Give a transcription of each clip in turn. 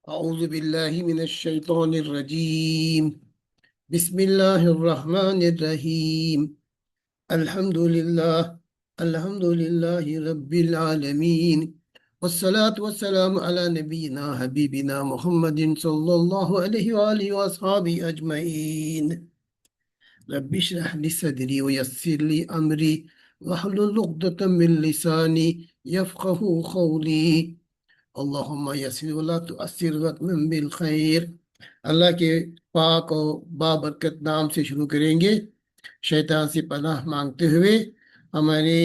أعوذ بالله من الشيطان الرجيم. بسم الله الرحمن الرحيم. الحمد لله. الحمد لله رب العالمين. والصلاة والسلام على نبينا حبيبنا محمد صلى الله عليه وآله وأصحابه أجمعين. رب اشرح لي صدري ويسر لي أمري واحلل عقدة من لساني يفقه قولي. अल्लाहुम्मा यस्सिर वला तुअस्सिर वतमम बिल खैर। अल्लाह के पाक और बाबरकत नाम से शुरू करेंगे, शैतान से पनाह मांगते हुए। हमारे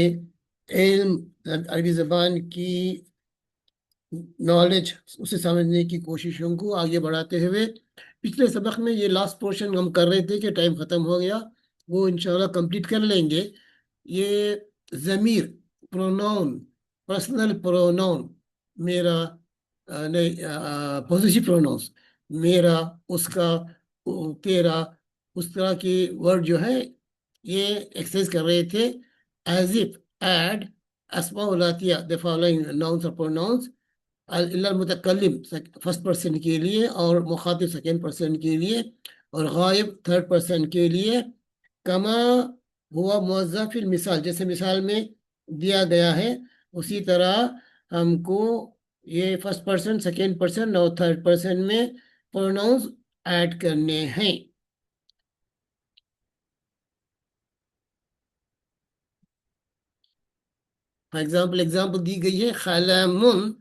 इल्म, अरबी ज़बान की नॉलेज, उसे समझने की कोशिशों को आगे बढ़ाते हुए, पिछले सबक में ये लास्ट पोर्शन हम कर रहे थे कि टाइम ख़त्म हो गया, वो इंशाल्लाह कंप्लीट कर लेंगे। ये ज़मीर, प्रोनाउन, पर्सनल प्रोनाउन, मेरा, नहीं, पॉजिटिव प्रोनाउंस, मेरा, उसका, तेरा, उस तरह के वर्ड जो है, ये एक्सरसाइज कर रहे थे। एज इफ, एड, अस्माउलातिया, द फॉलोइंग नाउन्स और प्रोनाउंस, अल मुतकल्लिम फर्स्ट पर्सन के लिए, और मुखातिब सेकंड पर्सन के लिए, और गायब थर्ड पर्सन के लिए। कमा हुआ मुअज़्ज़फ़िल मिसाल, जैसे मिसाल में दिया गया है, उसी तरह हमको ये फर्स्ट पर्सन, सेकंड पर्सन और थर्ड पर्सन में प्रोनाउंस ऐड करने हैं। फॉर एग्जाम्पल दी गई है, खलमुन,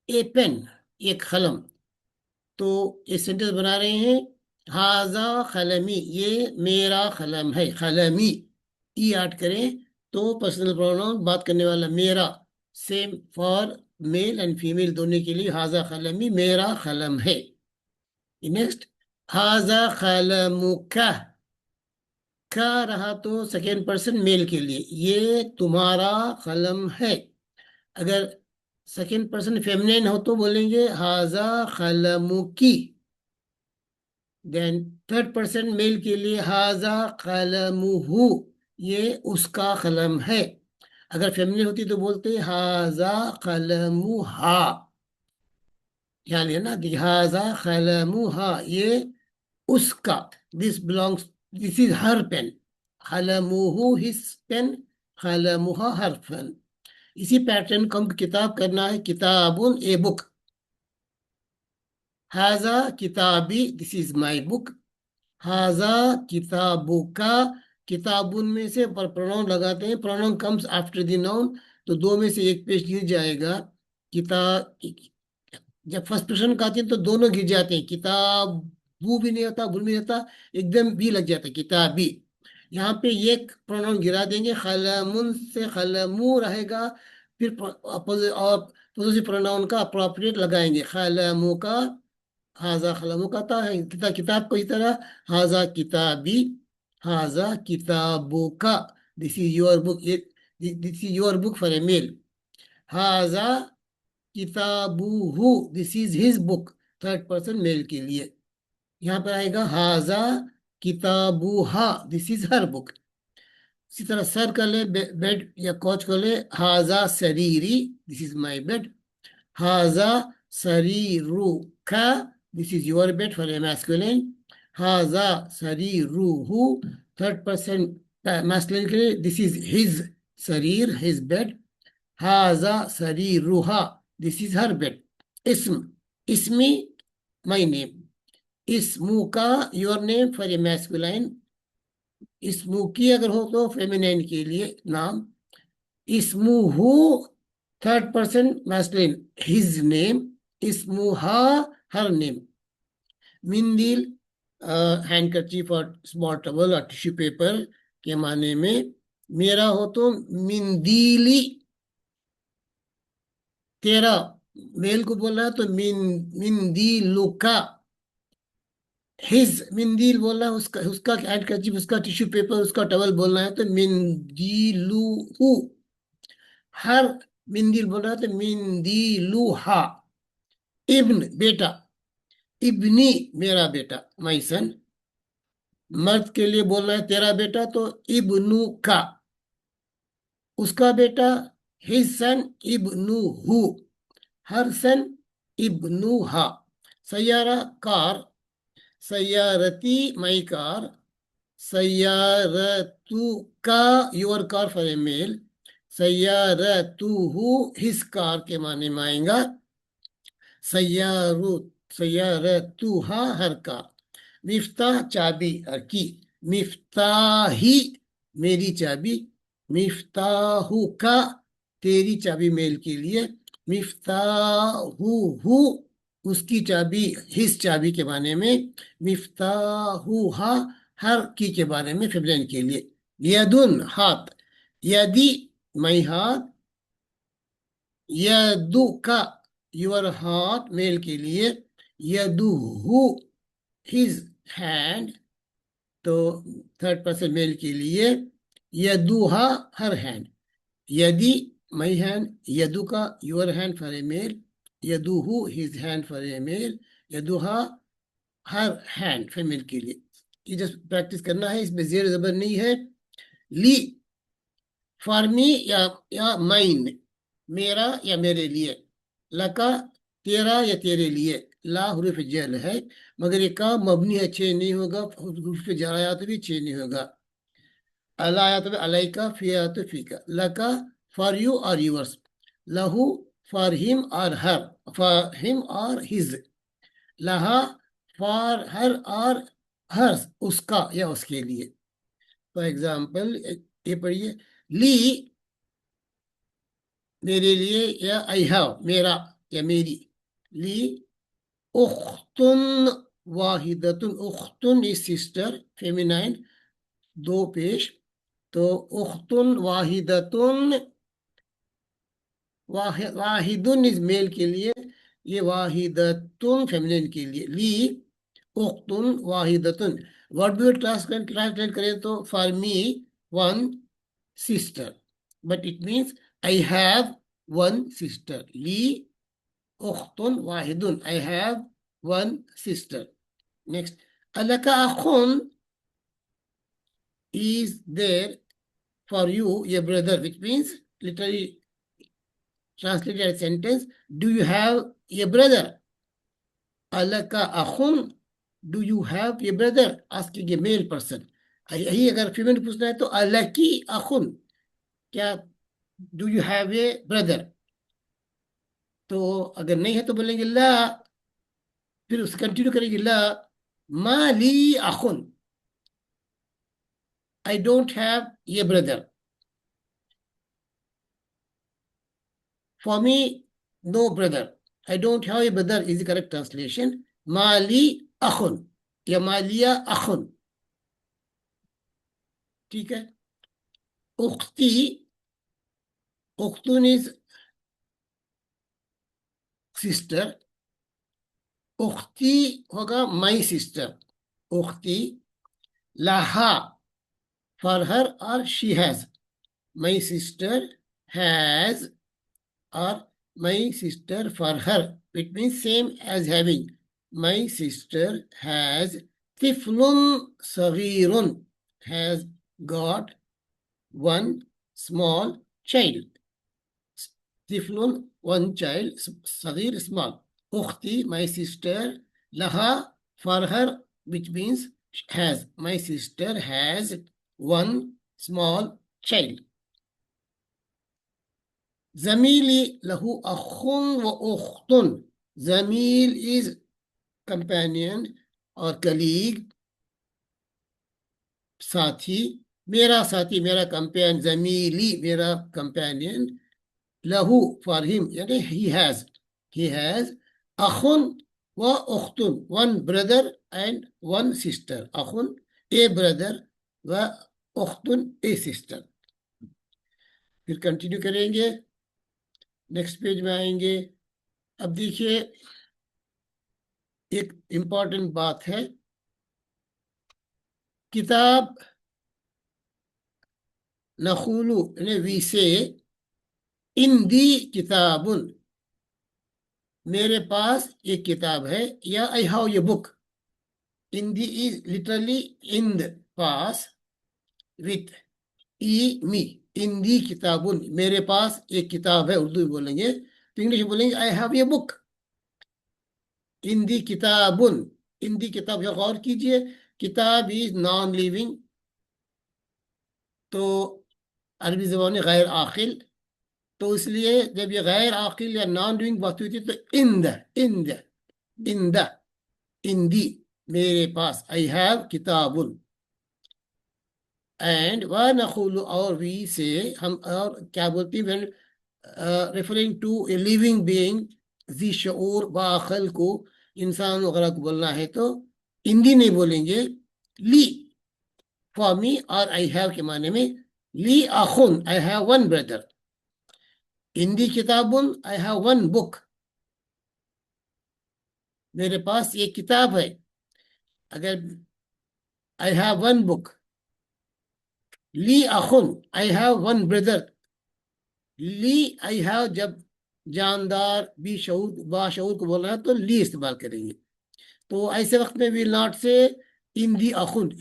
ए पेन, एक कलम। तो ये सेंटेंस बना रहे हैं, हाजा खलमी, ये मेरा कलम है। खलमी, ई ऐड करें तो पर्सनल प्रोनाउन, बात करने वाला मेरा। Same for male and female दोनों के लिए, हाजा खलमी, मेरा कलम है। नेक्स्ट, हाजा खलमुका, का रहा तो सेकेंड पर्सन मेल के लिए, ये तुम्हारा कलम है। अगर सेकेंड पर्सन फेमिनिन हो तो बोलेंगे हाजा खलमुकी। देन थर्ड पर्सन मेल के लिए, हाजा कलमुहु, ये उसका कलम है। अगर फेमिनिन होती तो बोलते हाजा कलमुहा। ख्याल है ना, हाजा कलमुहा, ये उसका। This belongs, this is her pen. कलमुहु हिज पेन, कलमुहा हर पेन। इसी पैटर्न को हम किताब करना है, किताबुन, ए बुक। हाजा किताबी, दिस इज माई बुक। हाजा किताबुका, किताबुन में से पर प्रोनाउन लगाते हैं, pronoun comes after the noun, तो दो में से एक पेश गिर जाएगा। किताब, जब फर्स्ट पर्सन का आते हैं तो दोनों गिर जाते हैं, किताब बू भी नहीं होता, बुल भी नहीं होता, एकदम भी लग जाता है, किताबी। यहाँ पे ये प्रोनाउन गिरा देंगे, खलमुन से खलमू रहेगा। फिर और पोजेसिव प्रोनाउन का अप्रोप्रिएट लगाएंगे, खलमू का, हाजा खलमू का था है, किताब को इस तरह, हाजा किताबी, हाजा किताबू का, दिस इज योर बुक, ये this is your book for a male. हाजा किताबुहु, this is his book, third person male के लिए। यहाँ पर आएगा हाजा किताबुहा, दिस इज हर बुक। इसी तरह सर कर ले, बेड या कोच कर ले, हाजा सरीरी, दिस इज माई बेड। हाजा सरीरुका, this is your bed for a masculine. हाजा सरीरुहु, थर्ड पर्सन मैस्कुलिन के लिए, दिस इज हिज सरीर, हिज बेड। हाजा सरीरुहा, दिस इज हर बेड। इस्म, इसमी, माई नेम। इस्मू का, your name for a masculine. इस्मू की अगर हो तो फेमिनाइन के लिए नाम। इस्मुहु, third person masculine, his name. इस्मुहा, हर नेम। मिंदिल, हैंडकरचीफ और स्मॉल टवल और टिश्यू पेपर के माने में। मेरा हो तो मिंदीली, तेरा मेल को बोलना है तो मिंदीलुका। हिज, मिंदील बोलना है उसका, उसका हैंडकरचीफ, उसका टिश्यू पेपर, उसका टवल बोलना है तो मिंदीलुहु। हर मिंदील बोल रहा है तो मिंदीलुहा। इब्न, बेटा। इब्नी, मेरा बेटा, माई सन। मर्द के लिए बोलना है तेरा बेटा तो इब्नु का। उसका बेटा, हिज सन, इब्नु हु। हर सन, इब्नुहा। सैयारा कार, सैयारती माई कार, सैयारतु का your car for a male, सैयारतुहु हिज कार के माने में आएगा, सैयारु सैयारतुहा हर कार। मिफ्ताह चाबी और की, मिफ्ताही मेरी चाबी, मिफ्ताहु का तेरी चाबी मेल के लिए, मिफ्ताहु उसकी चाबी हिस चाबी के बारे में, मिफ्ताहुहा हर की के बारे में फेमिनिन के लिए। यदुन हाथ, यदि माई हाथ, यदु का योर हाथ मेल के लिए, यदुहु हिज हैंड तो थर्ड पर्सन मेल के लिए, यदुहा हर हैंड। यदि माई हैंड, यदु का your hand for a male, यदुहु his hand for a male, यदुहा हर हैंड फीमेल के लिए। ये जस्ट प्रैक्टिस करना है, इसमें जेर जबर नहीं है। ली फॉर मी या माइन, मेरा या मेरे लिए। लका तेरा या तेरे लिए। ला हुरूफ जल है, मगर ये का मबनी है, छे नहीं होगा, हुरूफ जराया तो भी छे नहीं होगा। अला या तो अलैका, फिया तो फीका। लका फॉर यू और यूवर्स, लहू फॉर हिम और हर, फॉर हिम और हिज, लहा फॉर हर और हर उसका या उसके लिए। फॉर एग्जाम्पल ये पढ़िए, ली मेरे लिए या आई हैव मेरा या मेरी। ली उख्तुन वाहिदतुन, उख्तुन इज सिस्टर फेमिनाइन, दो पेश। तो उख्तुन वाहिदतुन, वाहिदुन इज मेल के लिए, ये वाहिदतुन फेमिनिन के लिए। ली उख्तुन वाहिदतुन, वर्ड भी ट्रांसलेट करें तो for me one sister, but it means I have one sister. ली उख्तुन वाहिदुन, I have one sister. Next, अलका अखुन is there for you, your brother, which means literally translated as sentence, do you have a brother? Alaka akhun, do you have a brother? Asking a male person. यही अगर female पूछना है तो अलकी अखुन, क्या do you have a brother? तो अगर नहीं है तो बोलेंगे ला, फिर उससे कंटिन्यू करेंगे ला माली अखुन, I don't have a brother. For me, no brother. I don't have a brother is the correct translation. Mali akhun या मालिया अखुन, ठीक है। उख्ती, उख्तुन इज सिस्टर, उख्ती होगा my sister. उख्ती, Laha for her और she has, my sister has or my sister for her. It means same as having. My sister has tiflun saghirun, has got one small child. Tiflun, one child, saghir, small. Ukhti, my sister, laha, for her, which means has. My sister has one small child. Zamili lahu akhun wa ukhtun. Zamil is companion or colleague, साथी, मेरा साथी, मेरा companion, जमीली मेरा companion, लहू for him यानी he has अखुन व उख्तुन, one brother and one sister. अखुन a brother व उख्तुन a sister. फिर कंटिन्यू करेंगे, नेक्स्ट पेज में आएंगे। अब देखिए एक इंपॉर्टेंट बात है, किताब नखुलू यानी वी से, इंदी किताबुन मेरे पास एक किताब है, या आई हैव ये बुक। इंदी इज लिटरली इन द पास विथ ई मी, इंदी किताबुन मेरे पास एक किताब है, उर्दू में बोलेंगे। तो इंग्लिश में बोलेंगे आई हैव ये बुक। इंदी किताबुन, इंदी किताब का गौर कीजिए, किताब इज नॉन लिविंग, तो अरबी जबान में गैर आकिल, तो इसलिए जब ये गैर आकिल या नॉन लिविंग वस्तु होती है तो इंद इंदी, मेरे पास, आई हैव किताबुन। एंड वह नकुल, और वी से, हम और क्या बोलते हैं, referring to a living being, जी शऊर बाखल को, इंसान वगैरह को बोलना है तो हिंदी नहीं बोलेंगे, ली फॉर मी और आई हैव के माने में, ली अखुन, आई हैव वन ब्रदर, हिंदी किताबुन, आई हैव वन बुक, मेरे पास एक किताब है। अगर आई हैव वन बुक, ली अखुन, आई हैव वन ब्रदर, ली आई हैव जब जानदार भी शऊर बाशऊर को बोलना है तो ली इस्तेमाल करेंगे। तो ऐसे वक्त में विल नॉट से इंदी अखुन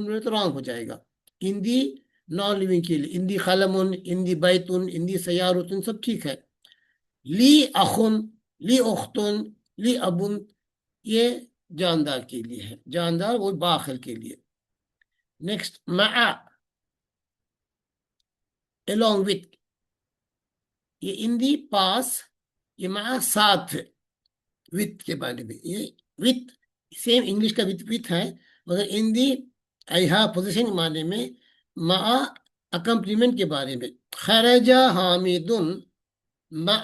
में तो रॉन्ग हो जाएगा। इंदी नॉन लिविंग के लिए, इंदी खलमुन, इंदी बैतुन, इंदी सयारुतुन सब ठीक है। ली अखुन, ली उख्तुन, ली अबुन, ये जानदार के लिए है, जानदार वो बाखिल के लिए। नेक्स्ट, मा, along with, ये इंदी पास, ये मा साथ, विथ के बारे में, ये विथ सेम इंग्लिश का विथ है, मगर हिंदी आई हैव पोजीशन माने में, मा अकम्पलीमेंट के बारे में। खरजा हामिदुन मा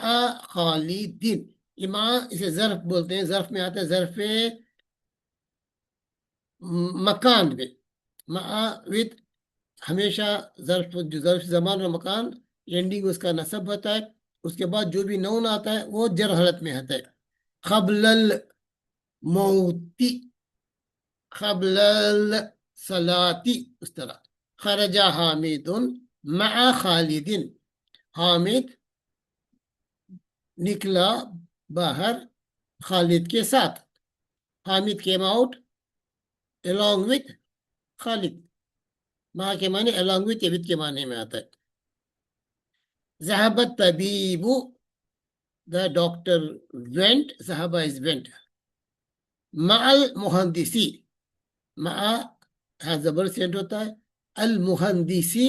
खालिदिन, ये मा इसे जर्फ बोलते हैं, जर्फ में आता है, जर्फ मकान में, मा विथ, हमेशा जर्फ, जो जर्फ जमान और मकान एंडिंग उसका नसब होता है, उसके बाद जो भी नौन आता है वो जर हालत में आता है। खबलल मौती, खबलल सलाती, उस तरह। खरजा हामिदुन मा खालिदिन, हामिद निकला बाहर खालिद के साथ, Hamid came out along with Khalid, मा के माने along with, विद के माने में आता है। ज़हबत तबीबु, द डॉक्टर वेंट, ज़हबा इज वेंट। माल मुहंदिसी, मा हाँ जबर सेंट होता है, अल मुहंदिसी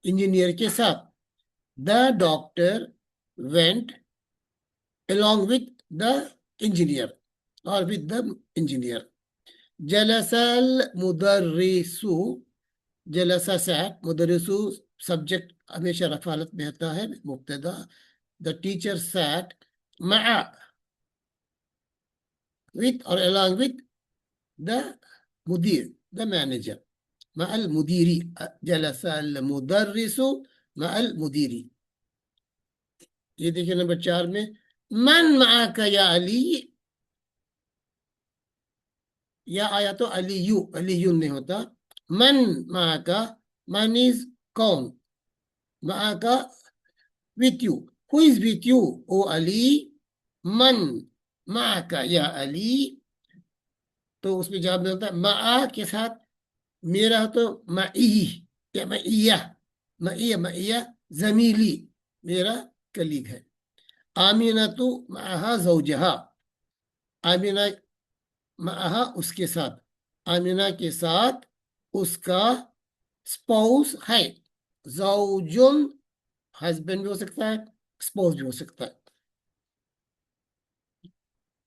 इंजीनियर के साथ, the doctor went along with the engineer or with the engineer। जलसल मुदर्रिसु, जलसा सैट, मुदर्रिसु सब्जेक्ट हमेशा रफा हालत में आता है, मुब्तदा। द टीचर सैट मआ, विथ और along with द मुदीर, द मैनेजर, मआ अल मुदीरी, जलसल मुदर्रिसु मआ अल मुदीरी। ये देखिए नंबर 4 में, मन मआका या अली, या आया तो अलीयू, अलीयून नहीं होता, मन मआका, मन इज कौन, मआका with you, who is with you O Ali, मन मआका या अली, तो उसमें जवाब मिलता है मा के साथ, मेरा तो मई या मैया, मैया मैया जमीली, मेरा कलीग है। आमीना तो माहा जौजहा, आमीना माहा उसके साथ, आमीना के साथ उसका स्पाउस है। जौजुन हस्बैंड भी हो सकता है, स्पाउस भी हो सकता है।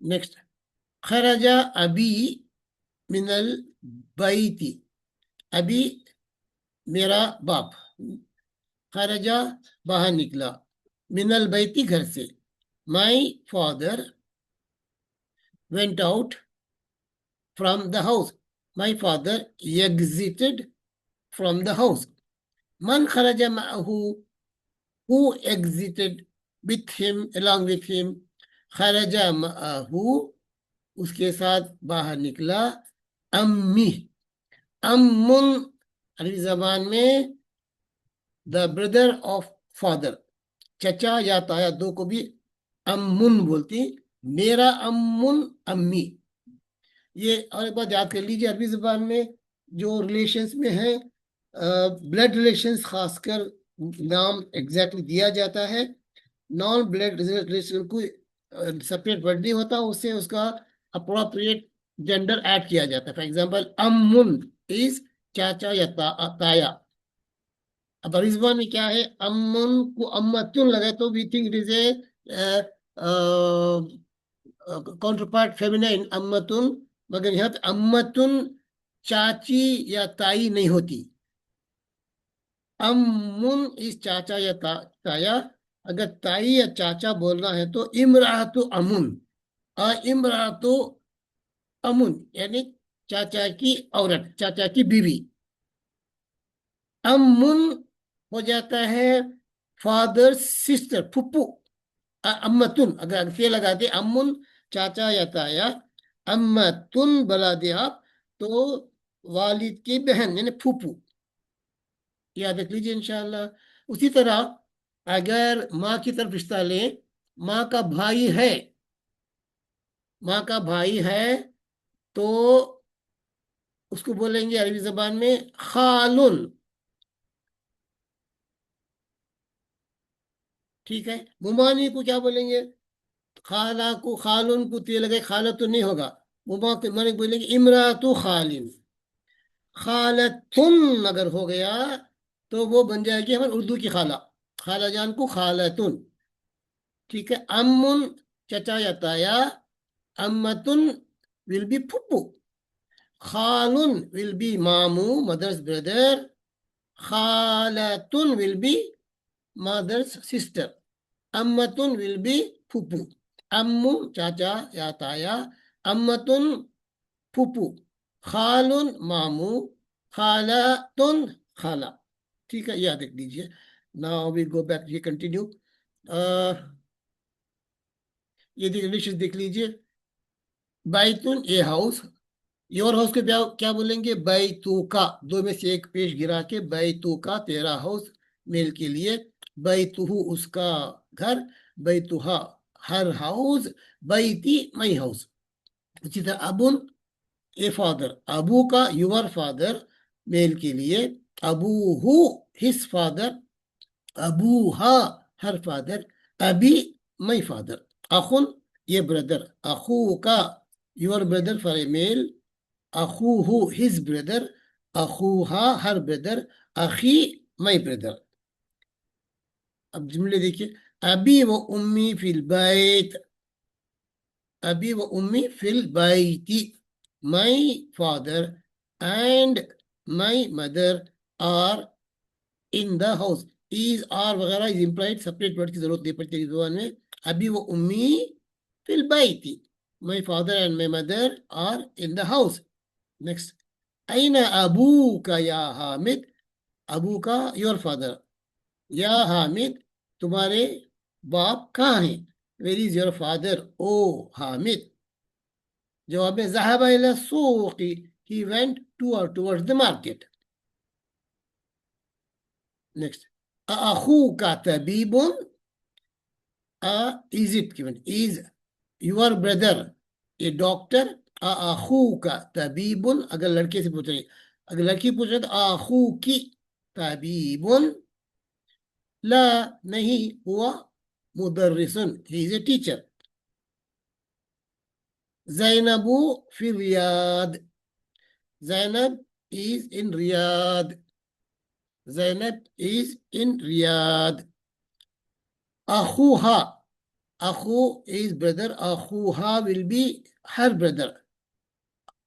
नेक्स्ट, खरजा अभी मिनल बैती, अभी मेरा बाप, खरजा बाहर निकला, मिनल बैती घर से, my father went out from the house, my father exerted from the house. मन खरजा माहू, who exited with him, along with him। खरजा माहू, उसके साथ बाहर निकला, अम्मी, अम्मुन अरबी जबान में द ब्रदर ऑफ फादर, चचा या ताया दो को भी अम्मुन बोलती, मेरा अम्मुन अम्मी। ये और एक बात याद कर लीजिए, अरबी जबान में जो रिलेशंस में है, ब्लड रिलेशंस खासकर नाम एग्जैक्टली दिया जाता है, नॉन ब्लड रिलेशन को सेपरेट वर्ड नहीं होता, उससे उसका अप्रोप्रिएट जेंडर ऐड किया जाता है। फॉर एग्जाम्पल अम्मुन इज चाचा या ताया। अब रिजवान में क्या है, अम्मुन को अम्मतुन लगे तो we think it is a counterpart feminine अम्मतुन, मगर यहाँ पे अम्मतुन चाची या ताई नहीं होती। अम्मुन इस चाचा या ताया। अगर ताई या चाचा बोलना है तो इमरातु अमुन, इमरातु अमुन यानी चाचा की औरत, चाचा की बीवी। अम्मुन हो जाता है फादर सिस्टर, फुप्पू। अम्मतुन अगर अंत्य लगा दे, अम्मुन चाचा या ताया, अम्मतुन बना दे आप तो वालिद की बहन यानी फूफू। याद रख लीजिए इंशाल्लाह। उसी तरह अगर माँ की तरफ रिश्ता लें, माँ का भाई है, माँ का भाई है तो उसको बोलेंगे अरबी जबान में खालुन। ठीक है, मुमानी को क्या बोलेंगे, खाला को खालुन को ते लगे, खाला तो नहीं होगा, मुमा के माने बोलेंगे इमरातु खालिन। खालतुन अगर हो गया तो वो बन जाएगी हमारे उर्दू की खाला, खाला जान को खालतुन। ठीक है, अम्मुन चचा या ताया, अम्मतुन विल बी फुप्पू, खालुन विल बी मामू मदर्स ब्रदर, खालतुन विल बी मदर्स सिस्टर, अम्मतुन विल बी फुप्पू। अम्मू चाचा या ताया, अम्मतुन फुप्पू, खालुन मामू, खालातुन खाला। ठीक है, याद रख दीजिए। नाउ वी गो बैक, ये कंटिन्यू। ये डिक्शनरी देख लीजिए। बैतुन ए हाउस, योर हाउस के क्या क्या बोलेंगे, बैतू का, दो में से एक पेश गिरा के बैतू का तेरा हाउस मेल के लिए, बैतुहु उसका घर, बैतुहा हर हाउस, बैती मई हाउस। इसी तरह अबुन ए फादर, अबू का योर फादर मेल के लिए, अबूहु हिज फादर, अबूहा हर फादर, अबी मई फादर। अखुन ये ब्रदर, अखू का your brother for a male, अखूहु हिज ब्रदर, अखूहा हर ब्रदर, अखी माई ब्रदर। अब जुमले देखिए। अबी व उम्मी फिल बैत, अबी व उम्मी फिल बैती, my father and my mother are in the house. Is are वगैरह इज इम्प्लाइड, सेपरेट वर्ड की जरूरत नहीं पड़ती जुबान में। अबी व उम्मी फिल बैती, my father and my mother are in the house. Next, अइन अबू का या हामिद, अबू का योर फादर, या हामिद तुम्हारे बाप कहाँ हैं, where is your father O Hamid. जवाब में ज़हब इला सूक़ी, he went towards the market. Next, अखू का तबीबुन, is it given, is your brother a doctor, अखू का तबीबुन अगर लड़के से पूछ रहे, अगर लड़की पूछ रहे तो आखू की तबीबुन, ला नहीं हुआ मुदर्रिसन, ही इज ए टीचर। जैनबू फिर Riyadh, Zainab is in Riyadh, Zainab is in Riyadh. अखूहा, अखू इज ब्रदर, अखूहा विल बी हर ब्रदर,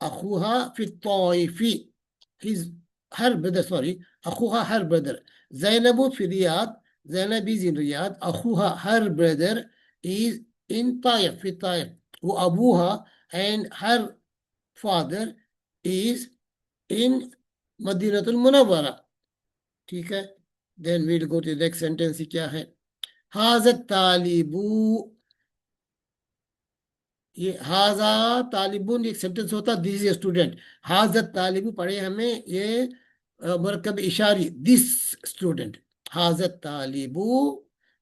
أخوها في الطائف his her brother sorry أخوها her brother. زينب في رياض, زينب is in Riaz, أخوها her brother is in Taif في Taif, وأبوها and her father is in مدينة المنورة. ठीक है, then we'll go to the next sentence. क्या है, هذا الطالب, ये हाजा तालिबुन एक सेंटेंस होता, दिस इज स्टूडेंट। हाजा तालिबु पढ़े हमें ये मरकब इशारी, दिस स्टूडेंट, हाजा तालिबु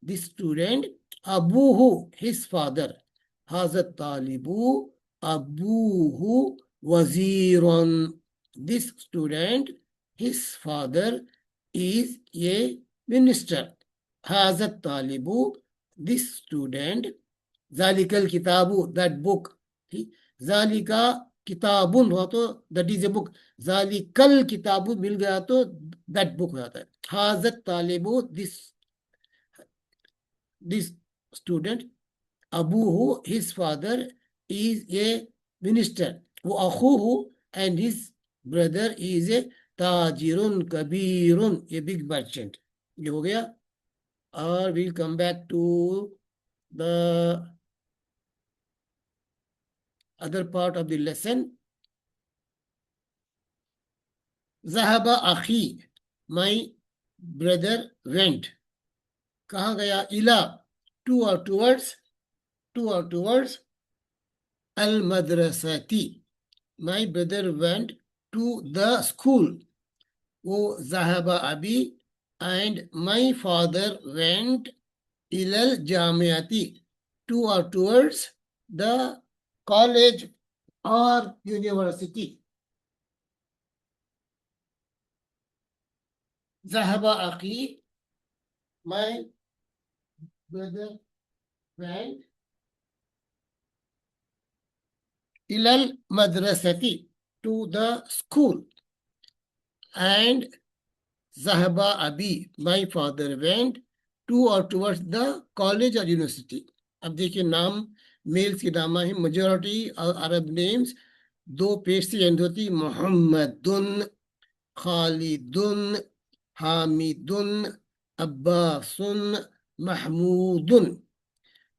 दिस स्टूडेंट, अबूहु हिज फादर, हाजा तालिबु अबूहु वजीरन, this student his father is a minister, हाजा तालिबु दिस स्टूडेंट, जालिकल किताबु दैट बुक, जालिका किताबुन हुआ तो दैट इज ए बुक, जालिकल किताबु मिल गया तो दैट बुक हो जाता है। हाजत तालिबु दिस स्टूडेंट, अबूहु his father is a minister, वो अखूहु and his brother is a ताजिरुन कबीरुन, ए बिग मर्चेंट। ये हो गया। और we'll come back to the other part of the lesson. Zahaba akhi, my brother went. कहाँ गया? इला, टू और टूवर्ड्स अल मदरसती, my brother went to the school. वो ज़हाबा अबी and my father went ilal jamiati, to or towards the college or university. ذهب أخي, my brother went ilal madrasati, to the school, and ذهب أبي, my father went to or towards the college or university. अब देखिए नाम, mails की नामा है, मेजोरिटी अरब नेम्स दो पेश से एंड होती, मोहम्मदुन, खालिदुन, हामिदुन, अब्बासुन, महमूदुन।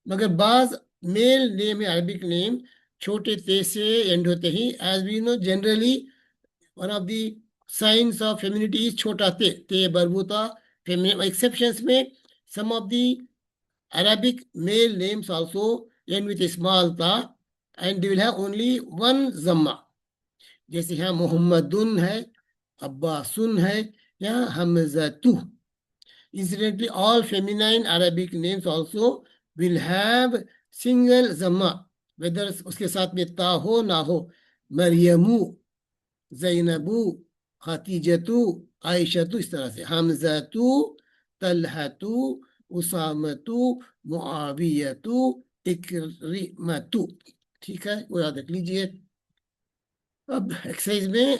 मगर बाज मेल नेम है, अरबिक नेम छोटे ते से एंड होते ही, as we know generally one of the signs of femininity is छोटा ते बरबूता, एक्सेप्शंस में some of the Arabic male names also end with a small ta and they will have only one zamma. जैसे यहाँ मोहम्मदुन है, अब्बासुन है, यहाँ हमजतु। Incidentally, all feminine Arabic names also will have single zamma, whether उसके साथ में ता हो ना हो। मरियमु, जैनबू, खतीजतु, आयशतु, इस तरह से। हमजतु, तलहतु, उसामतु, मुआवियतु, इकरिमतु। ठीक है, वो याद रख लीजिए। अब एक्सरसाइज में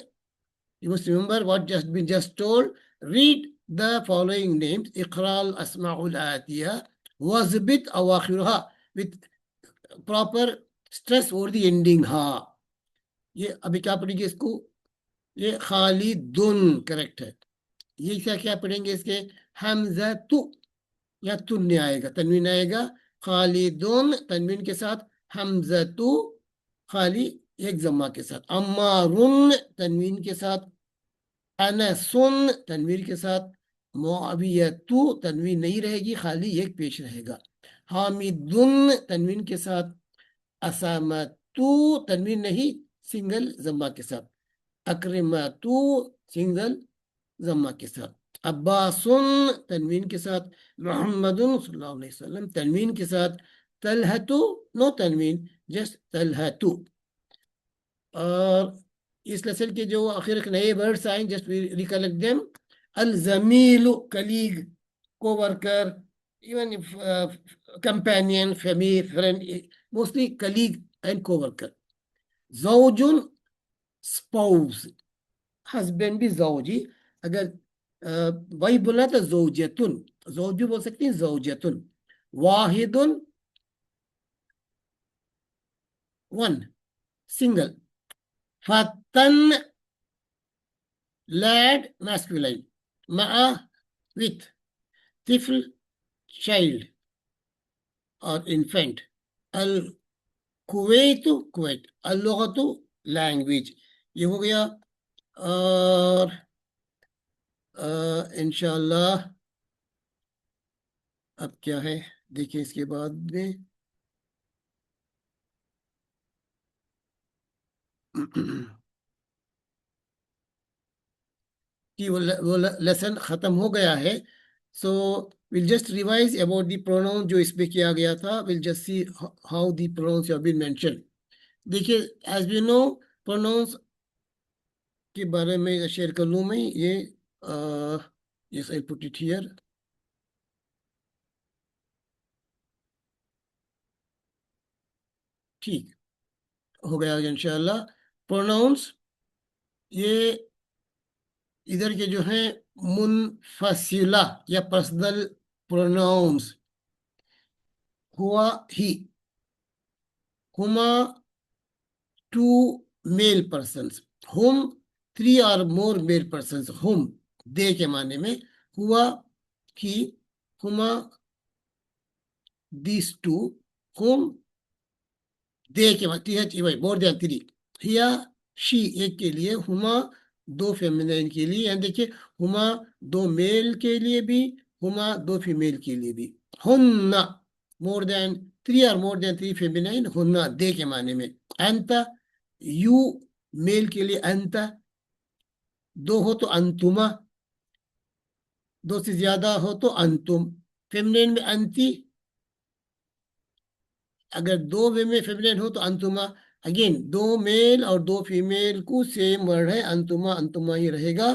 you must remember what just been just told. Read the following names. اقرأ الأسماء الآتية وَاضْبِط أواخرها, with proper stress over the ending हा। ये अभी क्या पढ़ेंगे इसको? ये खालिदुन करेक्ट है। ये क्या क्या पढ़ेंगे इसके? हमजा तु, या तुन्ने आएगा, तनवीन आएगा। खालिदुन तनवीन के साथ, हमजा तु खाली एक जम्मा के साथ, अम्मारुन तनवीन के साथ, अनसुन तनवीर के साथ, मुआवियतु तनवीन नहीं रहेगी, खाली एक पेश रहेगा। हामिदुन तनवीन के साथ, असामतु तनवीन नहीं, सिंगल जम्मा के साथ, अकरिमतु सिंगल जम्मा के साथ, अब्बासुन तनवीन के साथ, मोहम्मदुन सल्लल्लाहु अलैहि वसल्लम तनवीन के साथ, तलहतु नो तनवीन, जस्ट तलहतु। और इस लेसन के जो आखिर के नए वर्ड्स आए, जस्ट रिकलेक्ट देम। अल जमील colleague, coworker, even companion, family, friend, mostly colleague and coworker. जौजुन स्पाउस, हस्बैंड भी जौजी, अगर वही बोलना तो जौजतुन, जौज भी बोल सकती हैं, जौजतुन। वाहिदुन वन, सिंगल। फतन lad masculine, ma'a with, tifl child or infant, al Kuwait Kuwait, अल लुगतु लैंग्वेज। ये हो गया। और इंशाल्लाह अब क्या है देखिए इसके बाद में। कि वो लेसन खत्म हो गया है। So will just revise about the pronoun जो इसमें किया गया था। Will just see how the pronouns have been mention. देखिए, एज वी नो, प्रोनाउंस के बारे में शेयर कर लूँ मैं। ये yes, I put it here. ठीक। हो गया इंशाल्लाह। प्रोनाउंस, ये इधर के जो है मुनफसिला या पर्सनल प्रोनाउंस, हुआ, ही, हुमा, टू मेल पर्सन्स, हुम, थ्री और मोर मेल पर्सन्स, हुम दे के माने में, हुआ, ही, Huma, these two, whom, they के बाद T H E Y, more than three, here, she एक के लिए, हुमा दो फेमिनाइन के लिए, यानी देखिए हुमा दो मेल के लिए भी, हुमा दो फीमेल के लिए भी, हुन्ना मोर देन थ्री और मोर देन थ्री फेमिनाइन, हुन्ना दे के माने में, अंता, यू मेल के लिए अंता, दो हो तो अंतुमा, दो से ज्यादा हो तो अंतुम, फेमिनाइन में अंती, अगर दो वे में फेमिनिन हो तो अंतुमा, अगेन दो मेल और दो फीमेल को सेम वर्ड है, अंतुमा अंतुमा ही रहेगा।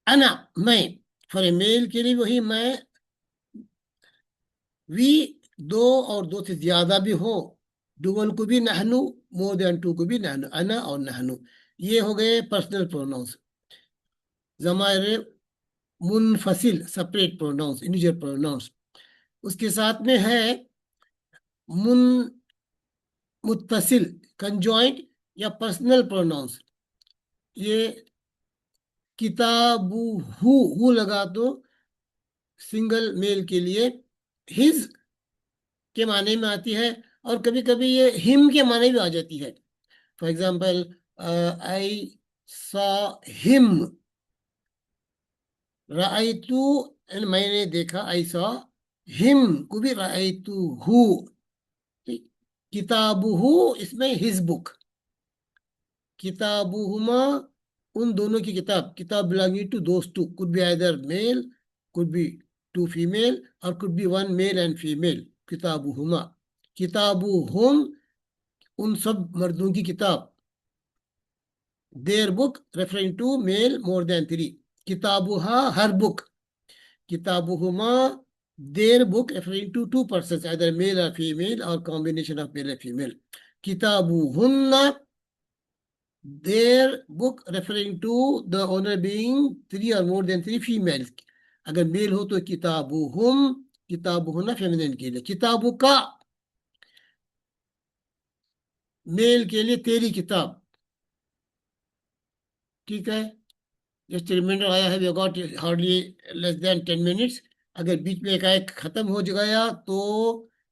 अना मैं, फॉर ए मेल के लिए वही मैं, वी दो और दो से ज्यादा भी हो, डुअल को भी नहनु, मोर देन टू को भी नहनु, अना और नहनु, ये हो गए पर्सनल प्रोनाउंस। जमायरे मुनफसिल सेपरेट प्रोनाउंस, इंडिविजुअल प्रोनाउंस। उसके साथ में है मुन मुत्तसिल कंजॉइंट या पर्सनल प्रोनाउंस, ये किताबु, हु लगा दो सिंगल मेल के लिए, हिज के माने में आती है, और कभी कभी ये हिम के माने भी आ जाती है। For example, I saw him, राइतु, मैंने देखा, आई सॉ हिम को भी राइतु हु, किताबुहु इसमें हिज बुक, किताबुहुमा उन दोनों की किताब, किताब belonging to those two, could be either male, could be two female, और could be one male and female, किताबुहुमा, किताबुहुम उन सब मर्दों की किताब, their book referring to male more than three, किताबुहा हर बुक, किताबुहुमा their book referring to two person either male और फीमेल और combination of male and female, किताबुहुन्ना their book referring to the owner being three or more than three females, अगर mail हो तो किताबुहुम, किताबुहुन्ना feminine के लिए, किताबु का मेल के लिए तेरी किताब, ठीक है। जस्ट रिमाइंडर आया है, we got hardly less than 10 minutes, अगर बीच में एकाएक खत्म हो गया तो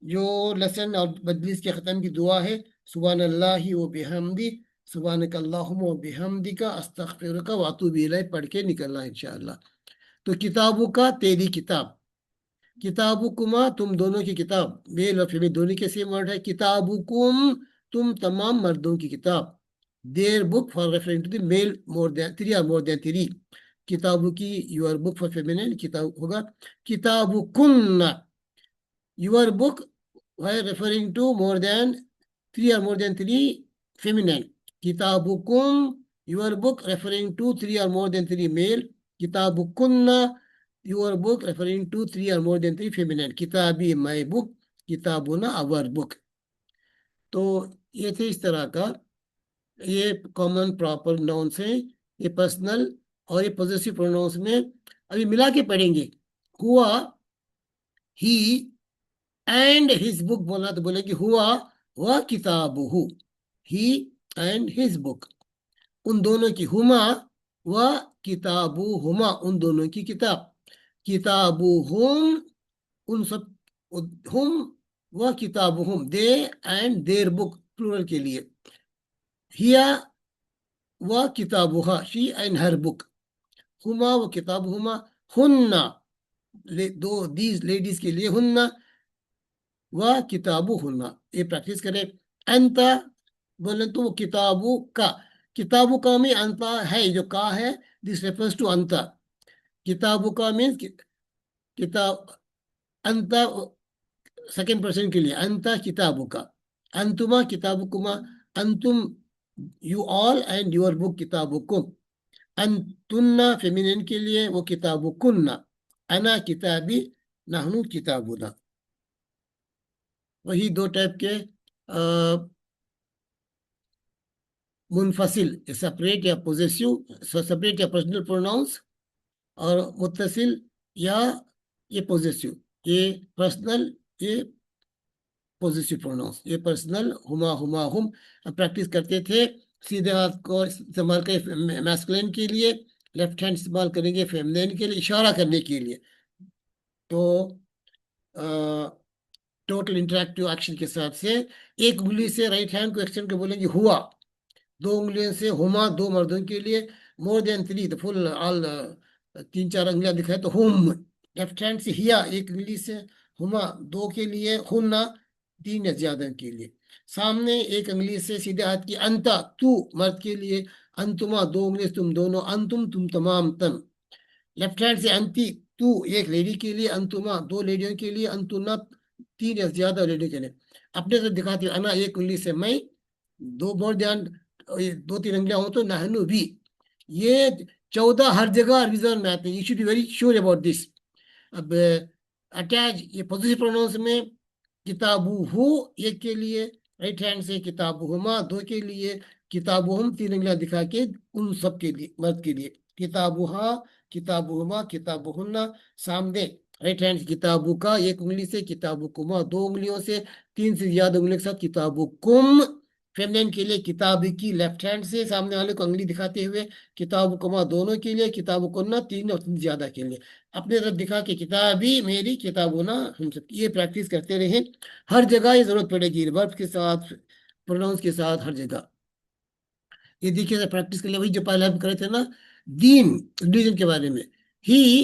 जो लेसन और मजलिस के खत्म की दुआ है, सुभान अल्लाहि व बिहम्दी, सुभानक अल्लाहुम्मा व बिहम्दिका अस्तगफिरुका व अतूबु इलैक पढ़ के निकलना इंशाअल्लाह। तो किताबों का तेरी किताब, किताबुकुमा तुम दोनों की किताब, मेल और फीमेल दोनों के सेम वर्ड है, किताबुकुम तुम तमाम मर्दों की किताब, their book for referring to the male more than three और मोर देन थ्री, किताबु की योर बुक फॉर फेमिनिन किताब होगा, किताबुकुन्ना your book while referring to more than three or more than three feminine, kitabukum your book referring to three or more than three male, kitabukunna your book referring to three or more than three feminine, kitabi my book, kitabuna our book। तो ये थे इस तरह का, ये common proper nouns हैं, ये personal और ये पॉजेसिव प्रोनाउंस में अभी मिला के पढ़ेंगे। हुआ, ही एंड हिज बुक बोलना तो बोले कि हुआ वह किताबुहु, ही एंड हिज बुक उन दोनों की, हुमा वह किताबुहुमा उन दोनों की किताब, किताबुहुम उन सब, हुम वह किताबुहुम they and their book plural के लिए, हिया वह किताबुहा शी एंड हर बुक, हुमा व किताबुहुमा, हुन्ना दो दीज लेडीज के लिए, हुन्ना वह किताबु हुन्ना, ये प्रैक्टिस करें। अंता बोले तो वो किताबु का, किताबु का में अंता है, जो का है दिस रेफर्स टू अंता, किताबु का मीन्स किताब, अंता सेकेंड पर्सन के लिए, अंता किताबु का, अंतुमा किताबुकुमा, अंतुम you all and your book किताबुकुम, अंतुन्ना फेमिनिन के लिए वो किताबुकुन्ना, अना किताबी, नहनु किताबुना। वही दो टाइप के मुनफसिल, सेपरेट या पोजेसिव, सेपरेट या पर्सनल प्रोनाउंस, और मुत्तसिल या ये पोजेसिव, ये पर्सनल, ये पोजेसिव प्रोनाउंस, ये पर्सनल, हुमा हुमा हुम। हम प्रैक्टिस करते थे। सीधे हाथ को इस्तेमाल करें मैस्कुलिन के लिए, लेफ्ट हैंड इस्तेमाल करेंगे फेमिनिन के लिए, इशारा करने के लिए। तो टोटल इंटरेक्टिव एक्शन के साथ से एक उंगली से राइट हैंड को एक्सटेंड कर बोलेंगे हुआ, दो उंगलियों से हुमा, दो मर्दों के लिए, मोर than three the full all, तीन चार उंगलियां दिखाए तो हुम। लेफ्ट हैंड से हिया, एक उंगली से, हुमा दो के लिए, हुन्ना तीन या ज्यादा के लिए। सामने एक उंगली से सीधे हाथ की, अंता तू मर्द के लिए, अंतुमा दो उंगली से तुम दोनों, अंतुम तुम तमाम तन। लेफ्ट हैंड से अंती तू एक लेडी के लिए, अंतुमा दो लेडियों के लिए, अंतुना तीन या ज्यादा लेडियों के लिए। अपने से दिखाती हूँ, अना एक उंगली से मैं, दो बहुत ध्यान, ये दो तीन उंगलियां हो तो नहनु भी। ये 14 हर जगह रिविजन में आते हैं, you should be very sure about this. अब अटैच ये पोजिटिव प्रोनाउंस में, किताबु हु एक के लिए, राइट हैंड से किताबुहुमा दो के लिए, किताबुहुम तीन उंगलियां दिखा के उन सब के लिए, मर्द के लिए, किताबुहा, किताबुहुमा, किताबुहुन्ना। सामने राइट हैंड किताबु का एक उंगली से, किताबुकुमा दो उंगलियों से, तीन से ज्यादा उंगलियों के साथ किताबुकुम। फेमिनिन के लिए किताब की लेफ्ट हैंड से सामने वाले को उंगली दिखाते हुए, किताबुकुमा दोनों के लिए, किताबुकुन्ना तीन और तीन से ज्यादा के लिए। अपने तरफ दिखा के किताबी मेरी, किताबुना हम सब। ये प्रैक्टिस करते रहे, हर जगह ये जरूरत पड़ेगी, वर्ब के साथ, प्रोनाउंस के साथ, हर जगह। ये देखिए प्रैक्टिस के लिए वही जो पहले हम करे थे ना, दीन रिलीजन के बारे में, ही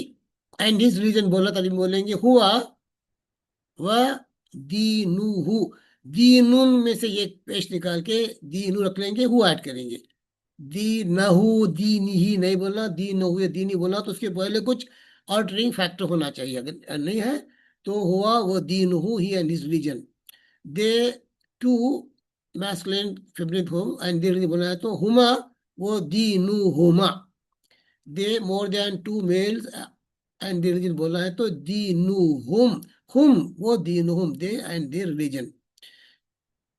एंड हिज रिलीजन बोला था, अभी बोलेंगे हुआ व दीनुहु। दीनुन में से ये पेश निकाल के दीनू रख लेंगे, हुआ ऐड करेंगे। दी नहु दीनी ही नहीं बोलना, दी नहु या दीनी बोलना, तो उसके पहले कुछ ऑल्टरिंग फैक्टर होना चाहिए, अगर नहीं है तो हुआ वो दीनहु he and his religion. They two masculine feminine हो एंड दे बोलना है तो हुमा वो दीनुहुमा। They more than two males and their religion बोलना है तो दीनुहुम। हुम वो दीनुहुम, they and their religion.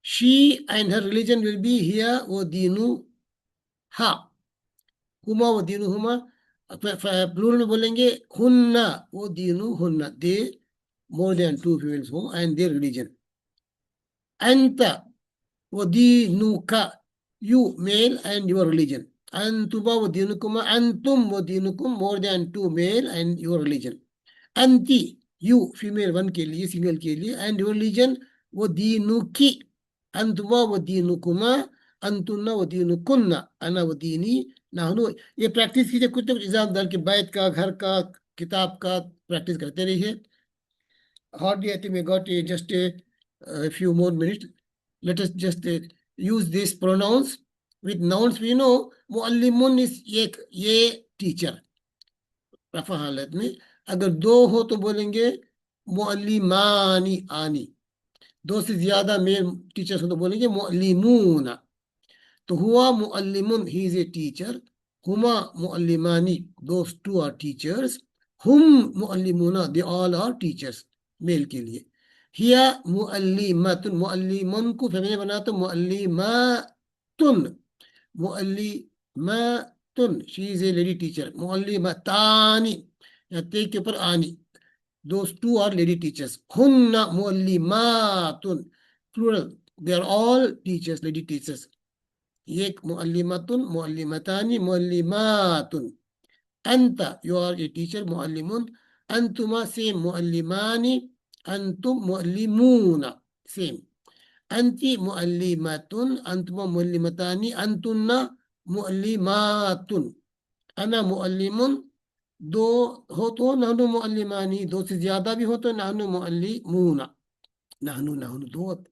She and her religion will be here वो दीनु हा। हुमा वो दीनु हुमा। प्लूरल में बोलेंगे हुन्ना वो दीनु हुन्ना, they more than two females हो एंड देयर रिलीजन। अंत वो दीनु का, you male and your religion. अंतुमा वो दीनुकुमा, अंतुम वो दीनुकुम, more than two male and your religion. अंति यू फीमेल वन के लिए, सिंगल के लिए, एंड योर रिलीजन वो दीनुकी। अंतुमा वो दीनुकुमा, अंतुन्ना वो दीनुकुन्ना, अना वो दीनी, नाहनु। ये प्रैक्टिस कीजिए, कुछ ना कुछ एग्जाम दर के बैत का, घर का, किताब का प्रैक्टिस करते रहिए। Hardly, I think we got just a few more minutes. Let us just use these pronouns. With nouns, we know मुअल्लिमुन is एक, ये टीचर रफा हालत में। अगर दो हो तो बोलेंगे मुअल्लिमानी आनी, दो से ज्यादा मेल टीचर्स हो तो बोलेंगे मुअल्लिमूना। तो हुआ मुअल्लिमुन, ही इज ए टीचर। हुमा मुअल्लिमानी, दोस टू आर टीचर्स। हुम मुअल्लिमुना, they all are teachers, male के लिए। हिया मुअल्लिमतुन, मुअल्लिमुन को फेमिनिन बना तो मुअल्लिमातुन, मुअल्लिमातुन, she is a lady teacher. मुअल्लिमतानी, या ते के ऊपर आनी, those two are lady teachers. Hunna muallimatun, plural, they are all teachers, lady teachers. एक मुअल्लिमतुन, मुअल्लिमतानी, मुअल्लिमातुन। अंत you are a teacher, मुअल्लिमुन। अंतुमा सेम, मुअल्लिमानी, अंतुम मुअल्लिमूना सेम। अंति मुअल्लिमतुन, अंतुमा मुअल्लिमतानी, अंतुन्ना मुअल्लिमातुन। अना मुअल्लिमुन, दो हो तो नहनु मुअल्लिमानी, दो से ज्यादा भी हो तो नहनु मुअल्लिमूना, नहनु नहनु दो।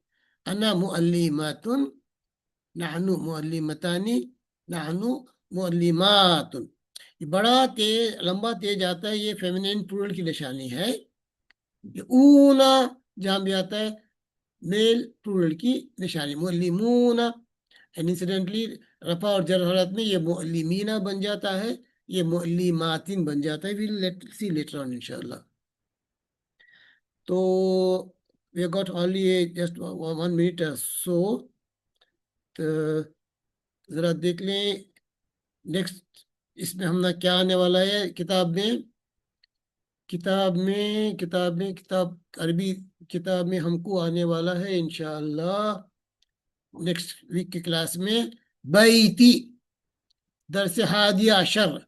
अना मुअल्लिमातुन, नहनु मुअल्लिमतानी, नहनु मुअल्लिमातुन। ये बड़ा तेज, लंबा तेज आता है, ये फेमिनिन प्लूरल की निशानी है। ये ऊना जहां भी आता है, मेल प्लूरल की निशानी, मुअल्लिमूना। एंड इंसिडेंटली रफा और जर हालत में ये मुअल्लिमीना बन जाता है, ये मुअल्लिमातिन बन जाता है। Will let see later on इंशाल्लाह। तो we got only just 1 minute so, तो जरा देख लें नेक्स्ट इसमें हमने क्या आने वाला है किताब में। किताब अरबी किताब में हमको आने वाला है इंशाअल्लाह नेक्स्ट वीक की क्लास में बैती, दरस हादिया अशर,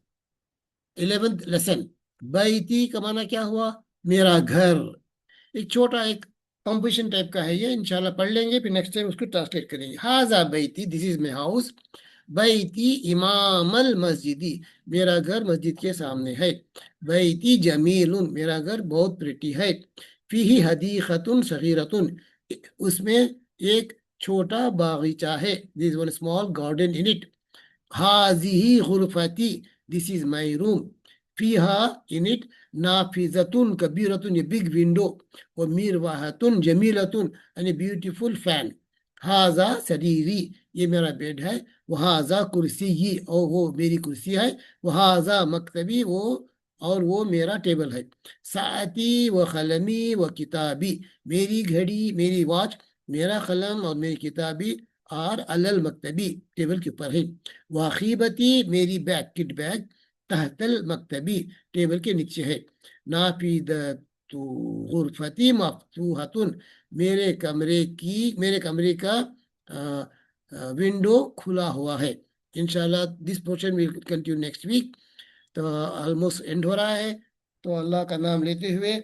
11th लेसन। बैती का माना क्या हुआ, मेरा घर। एक छोटा एक कॉम्पिटिशन टाइप का है ये, इंशाल्लाह पढ़ लेंगे, फिर नेक्स्ट टाइम उसको ट्रांसलेट करेंगे। हाजा Baiti, this is my house. Baiti इमामल मस्जिदी, मेरा घर मस्जिद के सामने है। बैती जमीलुन, मेरा घर बहुत प्रिटी है। फीही हदीकतुन सगीरतुन, उसमें एक छोटा बागीचा है। This one small garden in it. हाजिही गुरफती, दिस इज माई रूम। फीहा, इन इट, नाफिजतुन कबीरतुन, ये बिग विंडो। और मिरवाहतुन जमीलतुन, यानी ब्यूटीफुल फैन। हाजा सरीरी, ये मेरा बेड है। वहाजा कुर्सी ही, और वो मेरी कुर्सी है। वहाजा मकतबी, वो और वो मेरा टेबल है। साती व कलमी व किताबी, मेरी घड़ी मेरी वॉच, मेरा कलम और मेरी किताबी और अलल मकतबी, टेबल के ऊपर है। वाखीबती, मेरी बैग किट बैग, तहतल मकतबी, टेबल के नीचे है। नाफीदतु गुरफती मफ्तूहतुन, मेरे कमरे का विंडो खुला हुआ है। इंशाल्लाह this portion will continue next week. तो ऑलमोस्ट एंड हो रहा है, तो अल्लाह का नाम लेते हुए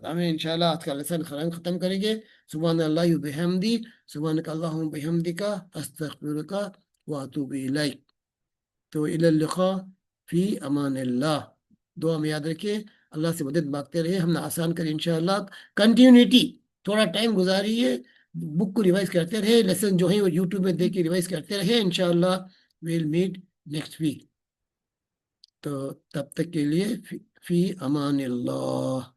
हमें इंशाल्लाह आज का लेसन खत्म करेंगे। सुभान अल्लाह बिहम्दी, सुभानक अल्लाहुम्मा बिहम्दिका, अस्तगफिरुका व अतूबु इलैक। तो इलल लिक़ा फी अमानिल्लाह। दुआ में याद रखिए, अल्लाह से मदद मांगते रहे, हमने आसान करें इंशाल्लाह। कंटिन्यूटी, थोड़ा टाइम गुजारिए, बुक को रिवाइज करते रहे, लेसन जो है वो यूट्यूब में देख के रिवाइज करते रहे। इंशाल्लाह विल मीट नेक्स्ट वीक। तो तब तक के लिए फी अमानिल्लाह।